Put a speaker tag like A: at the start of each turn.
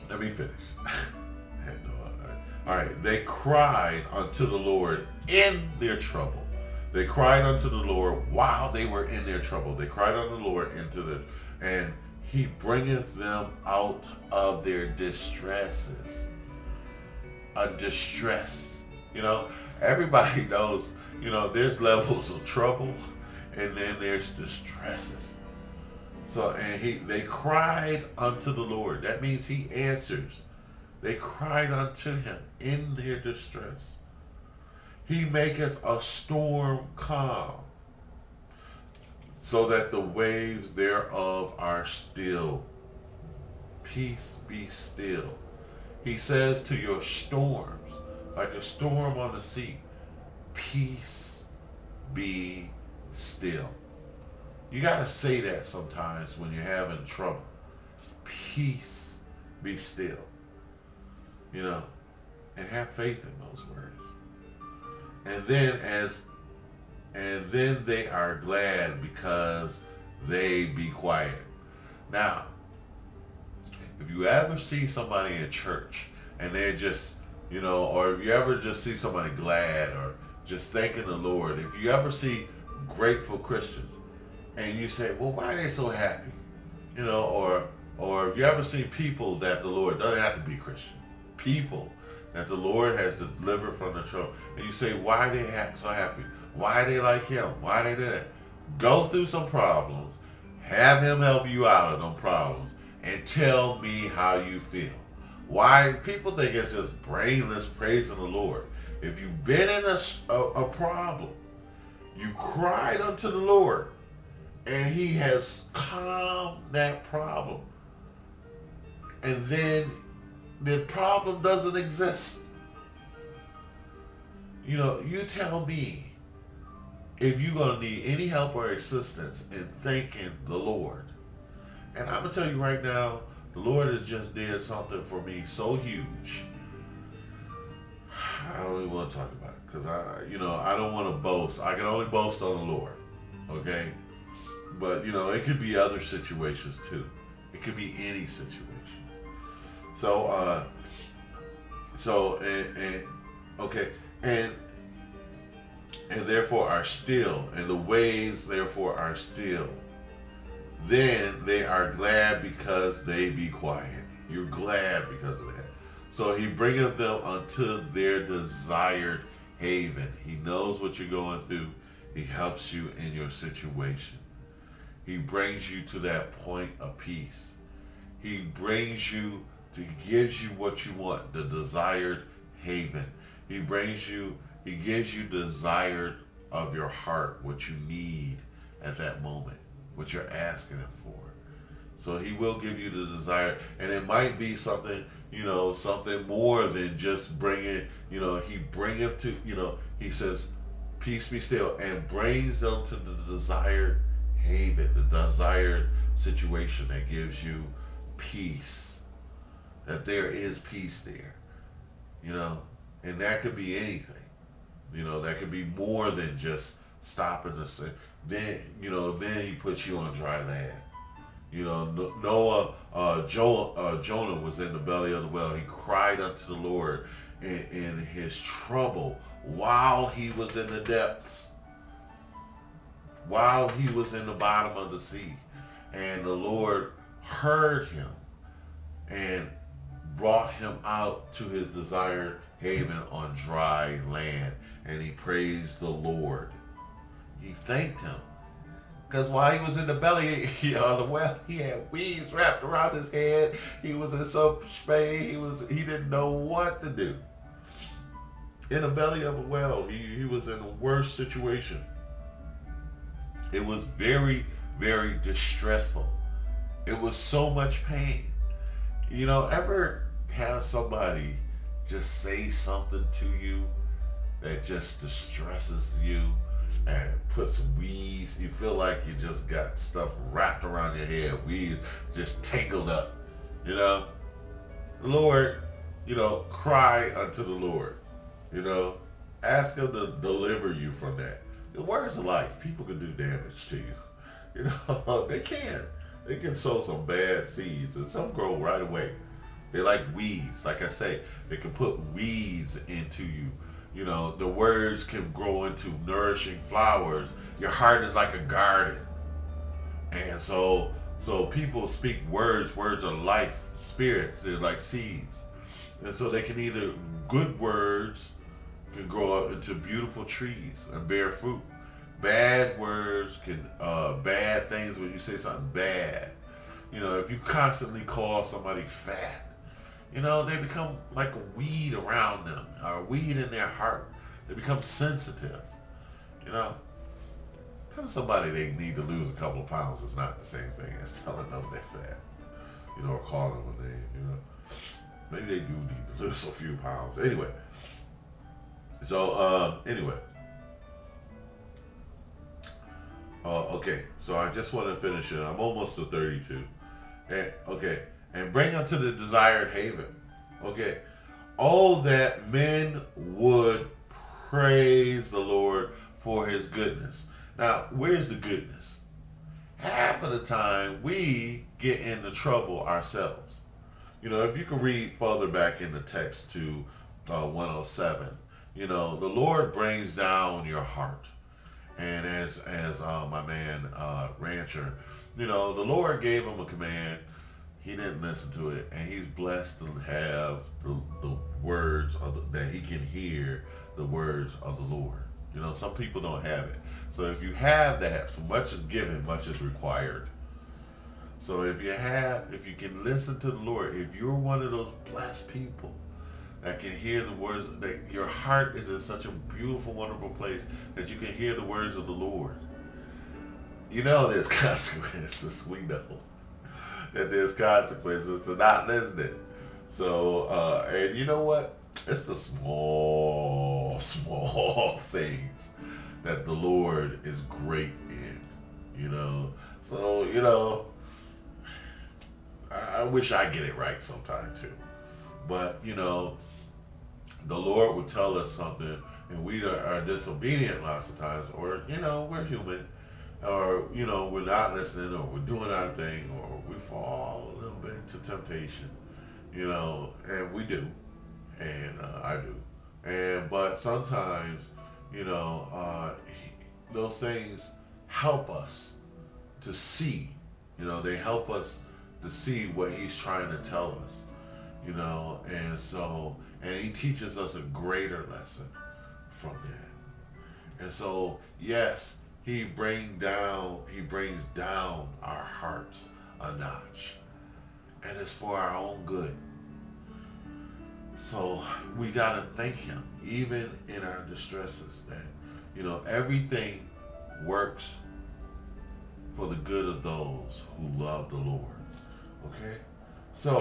A: Let me finish. All right. They cried unto the Lord in their trouble. They cried unto the Lord while they were in their trouble. They cried unto the Lord and he bringeth them out of their distresses. A distress. You know, everybody knows, there's levels of trouble and then there's distresses. So and they cried unto the Lord. That means he answers. They cried unto him in their distress. He maketh a storm calm, so that the waves thereof are still. Peace be still. He says to your storms, like a storm on the sea, peace be still. You got to say that sometimes when you're having trouble. Peace be still. You know, and have faith in those words. And then they are glad because they be quiet. Now, if you ever see somebody in church and they're just, or if you ever just see somebody glad or just thanking the Lord, if you ever see grateful Christians and you say, well, why are they so happy? Or if you ever see people that the Lord doesn't have to be Christian, people that the Lord has delivered from the trouble, and you say, why are they so happy? Why are they like him? Why are they that? Go through some problems, have him help you out of them problems, and tell me how you feel. Why people think it's just brainless praising the Lord. If you've been in a problem, you cried unto the Lord, and he has calmed that problem. And then the problem doesn't exist. You tell me if you're going to need any help or assistance in thanking the Lord. And I'm going to tell you right now, the Lord has just did something for me so huge. I don't even want to talk about it because I don't want to boast. I can only boast on the Lord. Okay? But, it could be other situations too. It could be any situation. So, okay, and therefore are still, and the waves therefore are still. Then they are glad because they be quiet. You're glad because of that. So he bringeth them unto their desired haven. He knows what you're going through. He helps you in your situation. He brings you to that point of peace. He brings you he gives you what you want, the desired haven. He gives you the desired of your heart, what you need at that moment, what you're asking him for. So he will give you the desire, and it might be something, something more than just bringing, he bringeth to, he says, peace be still, and brings them to the desired haven, the desired situation that gives you peace. That there is peace there, and that could be anything, that could be more than just stopping the sin. Then he puts you on dry land. Noah, Jonah was in the belly of the whale. He cried unto the Lord in his trouble while he was in the depths, while he was in the bottom of the sea, and the Lord heard him and brought him out to his desired haven on dry land, and he praised the Lord. He thanked him because while he was in the belly of the well, he had weeds wrapped around his head. He was in some pain. He didn't know what to do. In the belly of a well, he was in the worst situation. It was very, very distressful. It was so much pain. Ever have somebody just say something to you that just distresses you and puts weeds? You feel like you just got stuff wrapped around your head, weeds just tangled up. The Lord, cry unto the Lord. Ask him to deliver you from that. The words of life, people can do damage to you. They can. They can sow some bad seeds and some grow right away. They like weeds. Like I say, they can put weeds into you. You know, the words can grow into nourishing flowers. Your heart is like a garden. And so people speak words. Words are life, spirits. They're like seeds. And so they can either, good words can grow up into beautiful trees and bear fruit. Bad words can, bad things, when you say something bad. You know, if you constantly call somebody fat, you know, they become like a weed around them, or a weed in their heart. They become sensitive. You know, telling somebody they need to lose a couple of pounds is not the same thing as telling them they're fat. You know, or calling them a name. You know, maybe they do need to lose a few pounds. Anyway, anyway, okay. So I just want to finish it. I'm almost to 32. And okay, and bring unto the desired haven. Okay, oh that men would praise the Lord for His goodness. Now, where's the goodness? Half of the time we get into trouble ourselves. You know, if you can read further back in the text to 107, you know, the Lord brings down your heart. And as my man Rancher, you know, the Lord gave him a command. He didn't listen to it, and he's blessed to have the words that he can hear the words of the Lord. You know, some people don't have it. So if you have that, so much is given, much is required. So if you can listen to the Lord, if you're one of those blessed people that can hear the words, that your heart is in such a beautiful, wonderful place that you can hear the words of the Lord. You know there's consequences. We know that there's consequences to not listening. So, and you know what? It's the small things that the Lord is great in. You know? So, you know, I wish I get it right sometime too. But, you know, the Lord would tell us something and we are disobedient lots of times, or, you know, we're human, or, you know, we're not listening, or we're doing our thing, or we fall a little bit into temptation, you know, and we do, and I do. But sometimes, you know, those things help us to see, you know, they help us to see what He's trying to tell us, you know, and He teaches us a greater lesson from that. And so, yes, He brings down our hearts a notch. And it's for our own good. So we gotta thank Him, even in our distresses, that, you know, everything works for the good of those who love the Lord. Okay? So